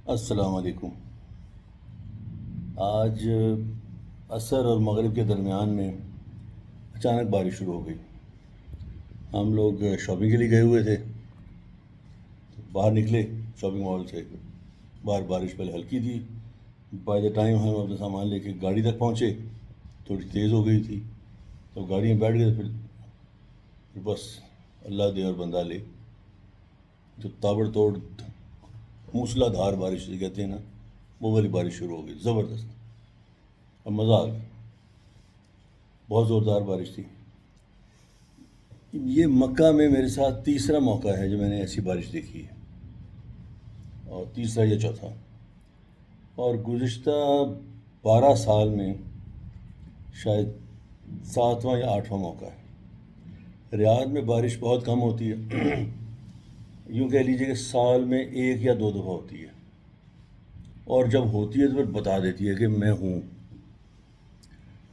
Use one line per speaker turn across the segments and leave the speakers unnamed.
السلام علیکم۔ آج عصر اور مغرب کے درمیان میں اچانک بارش شروع ہو گئی۔ ہم لوگ شاپنگ کے لیے گئے ہوئے تھے، باہر نکلے شاپنگ مال سے، باہر بارش پہلے ہلکی تھی، بائی دا ٹائم ہم اپنا سامان لے کے گاڑی تک پہنچے تھوڑی تیز ہو گئی تھی، تو گاڑی میں بیٹھ گئے، پھر بس اللہ دے اور بندہ لے، جو تابڑ توڑ موسلا دھار بارش سے کہتے ہیں نا، وہ والی بارش شروع ہو گئی زبردست، اور مزہ آ گیا، بہت زوردار بارش تھی۔ یہ مکہ میں میرے ساتھ تیسرا موقع ہے جو میں نے ایسی بارش دیکھی ہے، اور تیسرا یا چوتھا، اور گزشتہ 12 سال میں شاید 7واں یا 8واں موقع ہے۔ ریاض میں بارش بہت کم ہوتی ہے، یوں کہہ لیجیے کہ سال میں 1 یا 2 دفعہ ہوتی ہے، اور جب ہوتی ہے تو پھر بتا دیتی ہے کہ میں ہوں۔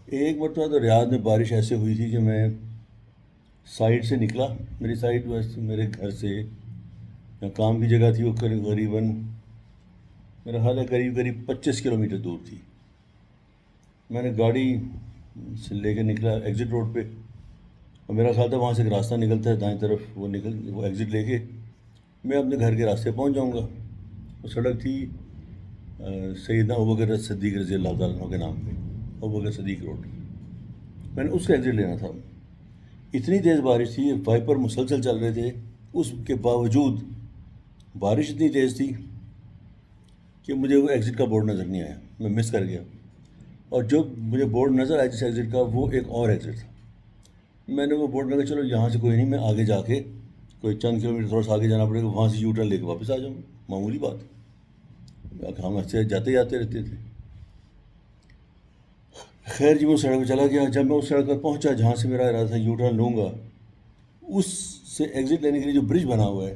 ایک مرتبہ تو ریاض میں بارش ایسے ہوئی تھی کہ میں سائٹ سے نکلا، میری سائٹ ویسے میرے گھر سے کام کی جگہ تھی، وہ غریباً میرا خیال ہے قریب 25 کلومیٹر دور تھی۔ میں نے گاڑی سے لے کے نکلا ایگزٹ روڈ پہ، اور میرا خیال تھا وہاں سے ایک راستہ نکلتا ہے دائیں طرف، وہ ایگزٹ لے کے میں اپنے گھر کے راستے پہنچ جاؤں گا۔ وہ سڑک تھی سیدنا ابوبکر صدیق رضی اللہ تعالیٰ عنہ کے نام پہ، ابوبکر صدیق روڈ، میں نے اس کا ایگزٹ لینا تھا۔ اتنی تیز بارش تھی، وائپر مسلسل چل رہے تھے، اس کے باوجود بارش اتنی تیز تھی کہ مجھے وہ ایگزٹ کا بورڈ نظر نہیں آیا، میں مس کر گیا، اور جو مجھے بورڈ نظر آیا جس ایگزٹ کا، وہ ایک اور ایگزٹ تھا۔ میں نے وہ بورڈ میں کہا چلو یہاں سے کوئی نہیں، میں آگے جا کے کوئی چند کلومیٹر تھوڑا سا آگے جانا پڑے گا، وہاں سے یو ٹرن لے کے واپس آ جاؤں گا، معمولی بات ہے، ہم ایسے جاتے جاتے رہتے تھے۔ خیر جی، وہ سڑک پہ چلا گیا۔ جب میں اس سڑک پر پہنچا جہاں سے میرا ارادہ تھا یو ٹرن لوں گا، اس سے ایگزٹ لینے کے لیے جو برج بنا ہوا ہے،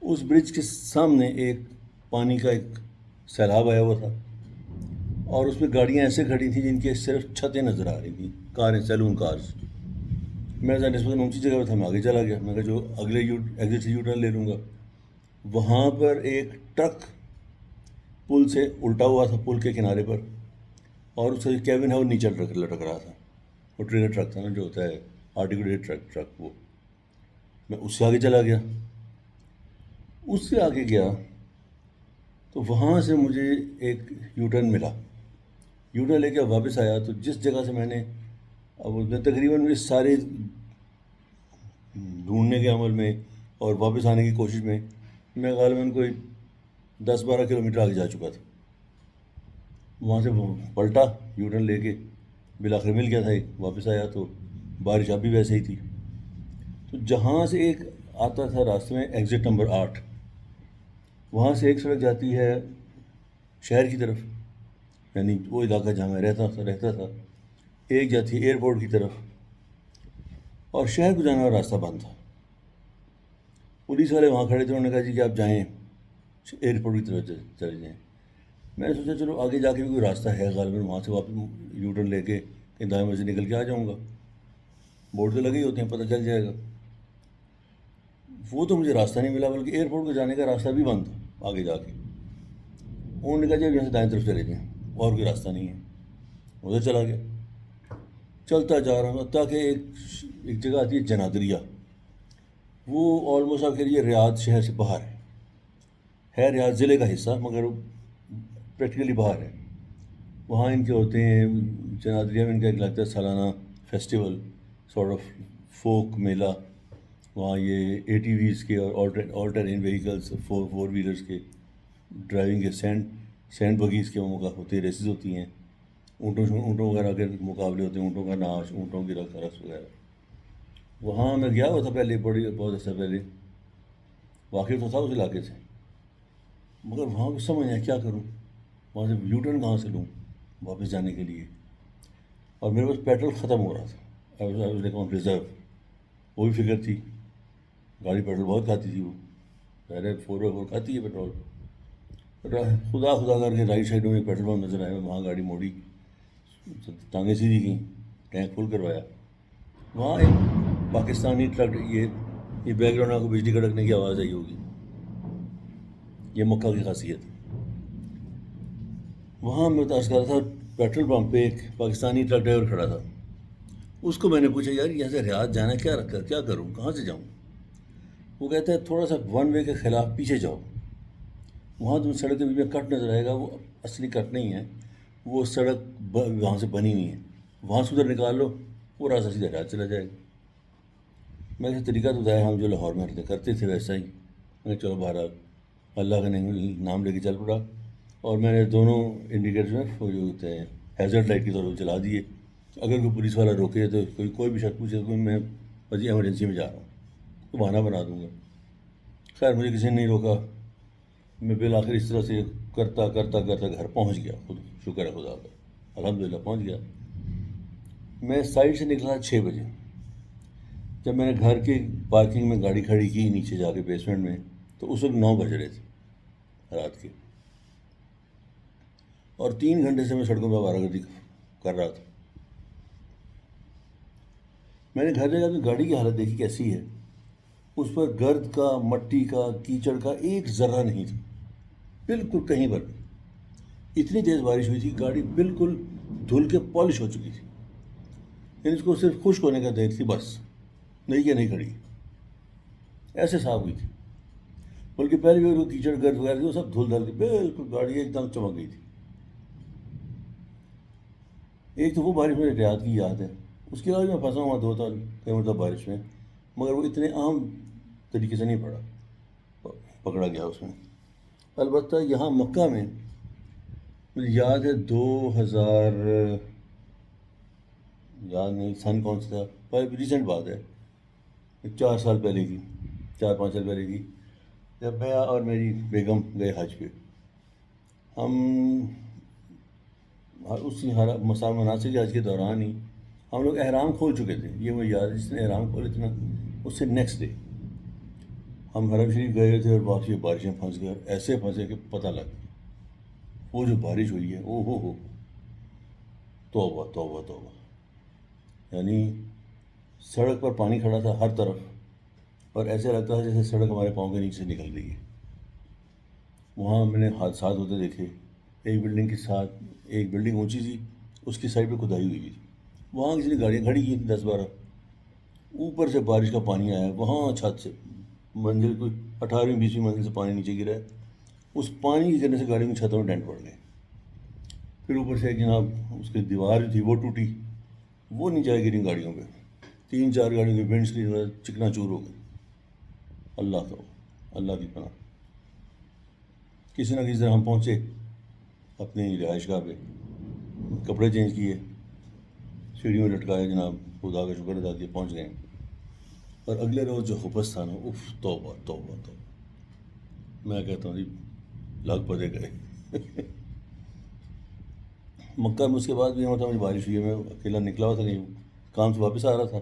اس برج کے سامنے ایک پانی کا ایک سیلاب آیا ہوا تھا، اور اس میں گاڑیاں ایسے کھڑی تھیں جن کے صرف چھتیں نظر آ رہی تھیں، کاریں، سیلون کارز۔ میں نسبتاً اونچی جگہ پہ تھا، میں آگے چلا گیا، میں کہا جو اگلے ایگزٹ سے یو ٹرن لے لوں گا۔ وہاں پر ایک ٹرک پل سے الٹا ہوا تھا، پل کے کنارے پر، اور اس کا جو کیبن ہے وہ نیچے لٹک رہا تھا، وہ ٹریلر ٹرک تھا نا جو ہوتا ہے آرٹیکولیٹ ٹرک، وہ میں اس سے آگے چلا گیا۔ اس سے آگے گیا تو وہاں سے مجھے ایک یو ٹرن ملا، یو ٹرن لے کے واپس آیا تو جس جگہ سے میں نے، اب میں تقریباً اس سارے ڈھونڈنے کے عمل میں اور واپس آنے کی کوشش میں غالباً کوئی 10-12 کلومیٹر آگے جا چکا تھا۔ وہاں سے پلٹا یو ٹرن لے کے، بالآخر مل گیا تھا ایک، واپس آیا تو بارش اب بھی ویسے ہی تھی۔ تو جہاں سے ایک آتا تھا راستے میں ایگزٹ نمبر 8، وہاں سے ایک سڑک جاتی ہے شہر کی طرف، یعنی وہ علاقہ جہاں میں رہتا تھا، ایک جاتی ہے ایئرپورٹ کی طرف، اور شہر کو جانے والا راستہ بند تھا۔ پولیس والے وہاں کھڑے تھے، انہوں نے کہا جی کہ آپ جائیں ایئرپورٹ کی طرف چلے جائیں۔ میں نے سوچا چلو آگے جا کے بھی کوئی راستہ ہے غالباً، وہاں سے واپس یو ٹرن لے کے کہیں دائیں بازی نکل کے آ جاؤں گا، بورڈ تو لگے ہی ہوتے ہیں، پتہ چل جائے گا۔ وہ تو مجھے راستہ نہیں ملا، بلکہ ایئرپورٹ کو جانے کا راستہ بھی بند تھا آگے جا کے۔ انہوں نے کہا جب یہاں سے دائیں طرف چلے جائیں، اور کوئی راستہ نہیں ہے، ادھر چلا گیا، چلتا جا رہا ہوں تاکہ ایک جگہ آتی ہے جنادریہ، وہ آلموسٹ آپ کہہ لیجیے ریاض شہر سے باہر ہے ریاض ضلع کا حصہ، مگر پریکٹیکلی باہر ہے۔ وہاں ان کے ہوتے ہیں جنادریہ میں، ان کا ایک لگتا ہے سالانہ فیسٹیول، سارٹ آف فوک میلہ، وہاں یہ ATVs کے اور آل ٹرین وہیکلس، فور ویلرس کے ڈرائیونگ کے، سینڈ بگیز کے موقع ہوتے ہیں، ریسز ہوتی ہیں، اونٹوں وغیرہ کے مقابلے ہوتے ہیں، اونٹوں کا ناچ، اونٹوں کی رقص وغیرہ۔ وہاں میں گیا ہوا تھا پہلے، بہت عرصہ پہلے، واقف تو تھا اس علاقے سے، مگر وہاں کو سمجھ آیا کیا کروں، وہاں سے یو ٹرن کہاں سے لوں واپس جانے کے لیے، اور میرے پاس پیٹرول ختم ہو رہا تھا، ریزرو، وہ بھی فکر تھی، گاڑی پیٹرول بہت کھاتی تھی، وہ پہلے 4x4 کھاتی ہے پیٹرول۔ خدا کر کے رائٹ سائڈ میں پیٹرول پمپ نظر آیا، وہاں گاڑی موڑی، ٹانگیں سیدھی کیں، ٹینک فل کروایا۔ وہاں ایک پاکستانی ٹرک، یہ بیک گراؤنڈ آپ کو بجلی کڑکنے کی آواز آئی ہوگی، یہ مکہ کی خاصیت ہے۔ وہاں میں عرض کر رہا تھا، پیٹرول پمپ پہ ایک پاکستانی ٹرک ڈرائیور کھڑا تھا. اس کو میں نے پوچھا یار یہاں سے ریاض جانا ہے، کیا کروں، کہاں سے جاؤں؟ وہ کہتا ہے تھوڑا سا ون وے کے خلاف پیچھے جاؤ، وہاں تمہیں سڑک کے بیچ میں کٹ نظر آئے گا، وہ اصلی کٹ نہیں ہے، وہ سڑک وہاں سے بنی ہوئی ہے، وہاں سے ادھر نکال لو، وہ راستہ سیدھا ریاض چلا جائے گا. میں نے طریقہ تو بتایا، ہم جو لاہور میں رہتے کرتے تھے ویسا ہی. میں نے چلو بہرحال اللہ کا نام لے کے چل پڑا، اور میں نے دونوں انڈیکیٹر میں وہ جو ہوتے ہیں ہیزرڈ لائٹ کی طور پہ چلا دیے. اگر کوئی پولیس والا روکے تو کوئی بھی شخص پوچھے تو میں بس ایمرجنسی میں جا رہا ہوں تو بہانہ بنا دوں گا. خیر مجھے کسی نے نہیں روکا، میں بالآخر اس طرح سے کرتا کرتا کرتا گھر پہنچ گیا. خود شکر ہے خدا کا، الحمدللہ پہنچ گیا. میں سائڈ سے نکلا 6 بجے. جب میں نے گھر کے پارکنگ میں گاڑی کھڑی کی نیچے جا کے بیسمنٹ میں، تو اس وقت 9 بج رہے تھے رات کے، اور 3 گھنٹے سے میں سڑکوں پہ آوارہ گردی کر رہا تھا. میں نے گھر جا کے گاڑی کی حالت دیکھی کیسی ہے. اس پر گرد کا، مٹی کا، کیچڑ کا ایک ذرہ نہیں تھا، بالکل کہیں پر بھی. اتنی تیز بارش ہوئی تھی، گاڑی بالکل دھل کے پالش ہو چکی تھی، یعنی اس کو صرف خشک ہونے کا دیر تھی بس، نہیں کہ نہیں کھڑی، ایسے صاف ہوئی تھی. بلکہ پہلے بھی وہ کیچڑ گرد وغیرہ تھی وہ سب دھل دھل کے بالکل گاڑی ایک دم چمک گئی تھی. ایک تو وہ بارش میرے ریاض کی یاد ہے. اس کے علاوہ میں پھنسا ہوا 2 سال کئی مرتبہ بارش میں، مگر وہ اتنے عام طریقے سے نہیں پکڑا گیا اس میں. البتہ یہاں مکہ میں مجھے یاد ہے 2000، یاد نہیں سن کون سا تھا، پر ریسنٹ بات ہے، 4 سال پہلے کی، 4-5 سال پہلے کی، جب میں اور میری بیگم گئے حج پہ. ہم اسی مناسب حج کے دوران ہی ہم لوگ احرام کھول چکے تھے. یہ مجھے یاد ہے، جس نے احرام کھولے تھے نا اس سے نیکسٹ ڈے ہم حرم شریف گئے تھے، اور واپسی بارش میں پھنس گئے، اور ایسے پھنسے کہ پتہ لگ گیا. وہ جو بارش ہوئی ہے، او ہو، توبہ توبہ توبہ. یعنی سڑک پر پانی کھڑا تھا ہر طرف، اور ایسے لگتا تھا جیسے سڑک ہمارے پاؤں کے نیچے سے نکل رہی ہے. وہاں میں نے حادثات ہوتے دیکھے. ایک بلڈنگ کے ساتھ، ایک بلڈنگ اونچی تھی، اس کی سائڈ پہ کھدائی ہوئی تھی، وہاں کسی نے گاڑیاں کھڑی کی 10-12. اوپر سے بارش کا پانی آیا، وہاں چھت سے منزل کوئی 18ویں-20ویں منزل سے پانی نیچے گرا ہے. اس پانی کی گرنے سے گاڑی میں چھتوں میں ڈینٹ پڑ گئے. پھر اوپر سے جناب اس کی دیوار جو تھی وہ ٹوٹی، وہ نیچے آئی گری گاڑیوں پہ. 3-4 گاڑیوں کے ونڈ اسکرین چکنا چور ہو گئے. اللہ تو اللہ کی پناہ. کسی نہ کسی طرح ہم پہنچے اپنی رہائش گاہ پہ، کپڑے چینج کیے، سیڑھیوں میں لٹکائے، جناب خدا کا شکر ادا کیا پہنچ گئے. اور اگلے روز جو حبس تھا نا، اف توبہ توبہ توبہ. میں کہتا ہوں جی لاکھ پتے گئے. مکہ میں اس کے بعد بھی ہوتا مجھے بارش ہوئی ہے، میں اکیلا نکلا ہوا تھا کہیں کام سے واپس آ رہا تھا.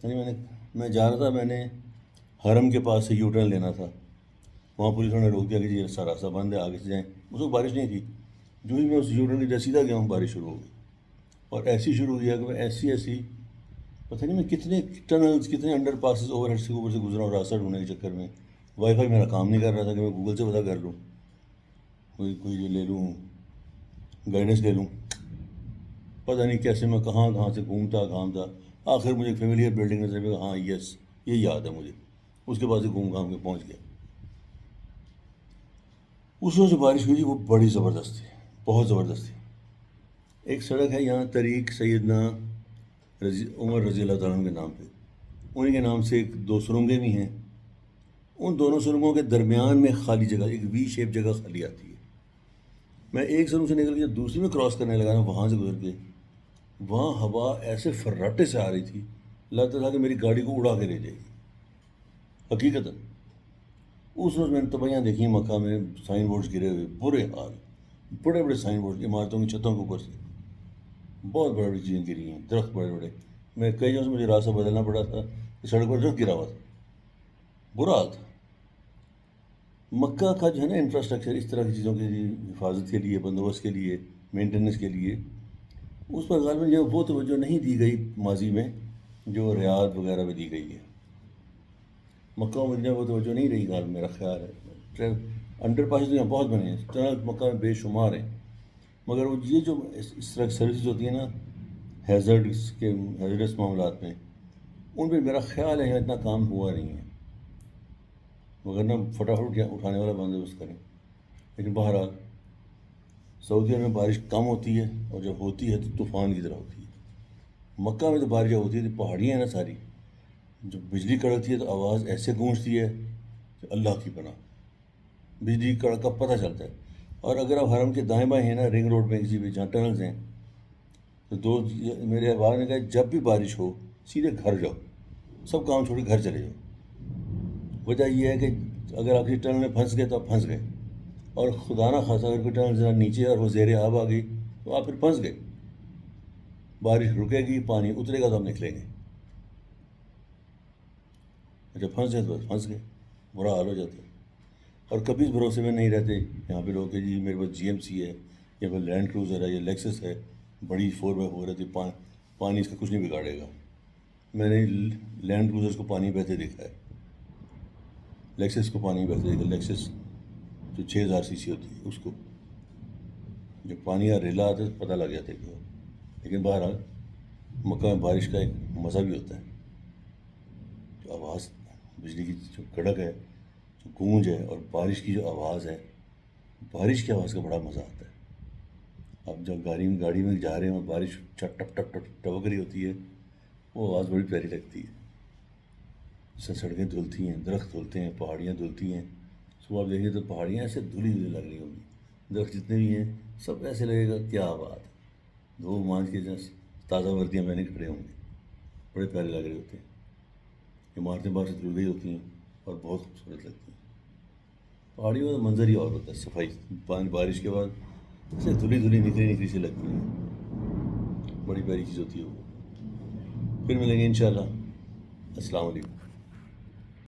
یعنی میں جا رہا تھا، میں نے حرم کے پاس سے یو ٹرن لینا تھا. وہاں پولیسوں نے روک دیا کہ جی راستہ بند ہے، آگے سے جائیں. اس وقت بارش نہیں تھی. جو ہی میں اس یو ٹرن کی جگہ سیدھا گیا ہوں، بارش شروع ہو گئی. اور ایسی شروع ہوئی ہے کہ میں ایسی پتہ نہیں میں کتنے ٹنلز، کتنے انڈر پاسز، اوور ہیڈ سے اوپر سے گزرا ہوں راستہ ڈھونڈنے کے چکر میں. وائی فائی میرا کام نہیں کر رہا تھا کہ میں گوگل سے پتہ کر لوں، کوئی جو لے لوں، گائیڈنس لے لوں. پتہ نہیں کیسے میں کہاں سے گھومتا. آخر مجھے ایک فیملیئر بلڈنگ نظر آئی، ہاں یس یہ یاد ہے مجھے، اس کے پاس سے گھوم گھام کے پہنچ گیا. اس وقت جو بارش ہوئی تھی وہ بڑی زبردست تھی، بہت زبردست تھی. ایک سڑک ہے یہاں طریق سیدنا عمر رضی اللہ تعالیٰ عنہ کے نام پہ، انہیں کے نام سے 2 سرنگیں بھی ہیں. ان دونوں سرنگوں کے درمیان میں خالی جگہ، ایک وی شیپ جگہ خالی آتی ہے. میں ایک سرنگ سے نکل کے دوسری میں کراس کرنے لگا نا، وہاں سے گزر کے، وہاں ہوا ایسے فراٹے سے آ رہی تھی، لگتا تھا کہ میری گاڑی کو اڑا کے لے جائے گی. حقیقتاً اس روز میں نے تباہیاں دیکھی مکہ میں. سائن بورڈز گرے ہوئے، برے حال، بڑے بڑے سائن بورڈ عمارتوں کی چھتوں کے اوپر سے، بہت بڑی بڑی چیزیں گری ہیں، درخت بڑے بڑے. میں کئی جگہوں سے مجھے راستہ بدلنا پڑا تھا، سڑک پر درخت گرا ہوا تھا، برا حال تھا. مکہ کا جو ہے نا انفراسٹرکچر، اس طرح کی چیزوں کی حفاظت کے لیے، بندوبست کے لیے، مینٹیننس کے لیے، اس پر غالباً جو وہ توجہ نہیں دی گئی ماضی میں جو ریاض وغیرہ میں دی گئی ہے. مکہ و مدینہ وہ توجہ نہیں رہی غالباً، میرا خیال ہے. انڈر پاسز تو یہاں بہت بنے ہیں، ٹنل مکہ میں بے شمار ہیں. مگر وہ یہ جو اس طرح کی سروسز ہوتی ہیں نا ہیزرڈس معاملات میں، ان پہ میرا خیال ہے یہاں اتنا کام ہوا نہیں ہے، مگر نہ فٹافٹ اٹھانے والا بندوبست کریں۔ لیکن بہرحال سعودی عرب میں بارش کم ہوتی ہے، اور جب ہوتی ہے تو طوفان کی طرح ہوتی ہے۔ مکہ میں تو بارش جب ہوتی ہے تو پہاڑیاں ہیں نا ساری، جب بجلی کڑکتی ہے تو آواز ایسے گونجتی ہے کہ اللہ کی پناہ، بجلی کڑک کا پتہ چلتا ہے۔ اور اگر آپ حرم کے دائیں بائیں ہیں نا، رنگ روڈ پہ کسی بھی جہاں ٹنلز ہیں، تو میرے احباب نے کہا جب بھی بارش ہو سیدھے گھر جاؤ، سب کام چھوڑ کے گھر چلے جاؤ۔ وجہ یہ ہے کہ اگر آپ کسی ٹنل میں پھنس گئے تو آپ پھنس گئے، اور خدا نہ خاصا اگر کوئی ٹنل ذرا نیچے اور وہ زیر آب آ گئی تو آپ پھر پھنس گئے۔ بارش رکے گی، پانی اترے گا تو ہم نکلیں گے، جب پھنس جائے تو بس پھنس گئے، برا حال ہو جاتا ہے۔ اور کبھی اس بھروسے میں نہیں رہتے یہاں پہ لوگ کہ جی میرے پاس جی ایم سی ہے یا پھر لینڈ کروزر ہے یا لیکسس ہے، بڑی 4x4 ہے، تو پانی اس کا کچھ نہیں بگاڑے گا۔ میں نے لینڈ کروزرس کو پانی بہتے دیکھا ہے، لیکسس کو پانی بہتے دیکھا، لیکسس جو 6000 cc ہوتی ہے اس کو جب پانی یا ریلا آتا ہے تو پتہ لگ جاتا ہے کہ وہ۔ لیکن بہرحال مکہ میں بارش کا ایک مزہ بھی ہوتا ہے، جو آواز بجلی کی جو کڑک ہے، جو گونج ہے، اور بارش کی جو آواز ہے، بارش کی آواز کا بڑا مزہ آتا ہے۔ اب جب گاڑی میں جا رہے ہیں اور بارش ٹپ ٹپ ٹپ ٹپک رہی ہوتی ہے، وہ آواز بڑی پیاری لگتی ہے۔ اس سے سڑکیں دھلتی ہیں، درخت دھلتے ہیں، پہاڑیاں دھلتی ہیں۔ صبح آپ دیکھیں تو پہاڑیاں ایسے دھلی دھلی لگ رہی ہوں گی، درخت جتنے بھی ہیں سب ایسے لگے گا کیا بات ہے، دھو مانج کے جیسے تازہ وردیاں پہنے کھڑے ہوں گے، بڑے پیارے لگ رہے ہوتے ہیں۔ عمارتیں باہر سے دھل گئی ہوتی ہیں اور بہت خوبصورت لگتی ہیں۔ پہاڑیوں کا منظر ہی اور ہوتا ہے، صفائی بارش کے بعد ایسے دھلی دھلی نکلی سی لگتی ہیں، بڑی پیاری چیز ہوتی ہے وہ۔ پھر ملیں گے انشاءاللہ۔ السلام علیکم۔